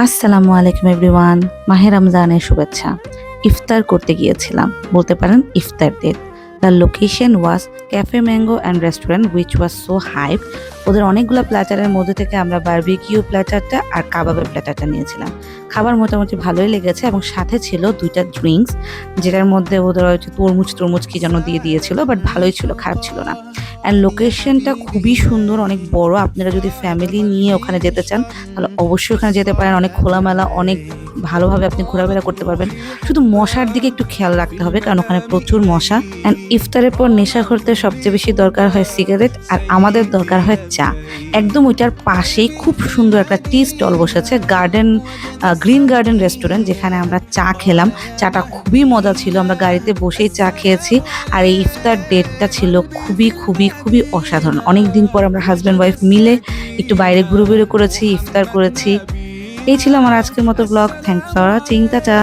আসসালামু আলাইকুম এভরিওয়ান। মাহে রমজানের শুভেচ্ছা। ইফতার করতে গিয়েছিলাম, বলতে পারেন ইফতার date. The location was cafe mango and restaurant which was so hype. ওদের অনেকগুলো প্ল্যাটারের মধ্যে থেকে আমরা বারবিকিউ প্ল্যাটারটা আর কাবাবের প্ল্যাটারটা নিয়েছিলাম। খাবার মোটামুটি ভালোই লেগেছে এবং সাথে ছিল ২টা ড্রিঙ্কস, যেটার মধ্যে ওদের হচ্ছে তরমুজ কি যেন দিয়ে দিয়েছিল, বাট ভালোই ছিল, খারাপ ছিল না। অ্যান্ড লোকেশনটা খুবই সুন্দর, অনেক বড়। আপনারা যদি ফ্যামিলি নিয়ে ওখানে যেতে চান তাহলে অবশ্যই ওখানে যেতে পারেন। অনেক খোলামেলা, অনেক ভালোভাবে আপনি ঘোরাফেরা করতে পারবেন। শুধু মশার দিকে একটু খেয়াল রাখতে হবে, কারণ ওখানে প্রচুর মশা। অ্যান্ড ইফতারের পর নেশা করতে সবচেয়ে বেশি দরকার হয় সিগারেট, আর আমাদের দরকার হয় চা। একদম ওইটার পাশেই খুব সুন্দর একটা টি স্টল বসেছে, গ্রিন গার্ডেন রেস্টুরেন্ট, যেখানে আমরা চা খেলাম। চাটা খুবই মজা ছিল, আমরা গাড়িতে বসেই চা খেয়েছি। আর এই ইফতার ডেটটা ছিল খুবই খুবই খুবই অসাধারণ। অনেক দিন পর আমরা হাজব্যান্ড ওয়াইফ মিলে একটু বাইরে ঘুরে করেছি, ইফতার করেছি। এই ছিল আমার আজকের মতো blog. Thanks for watching. Tata.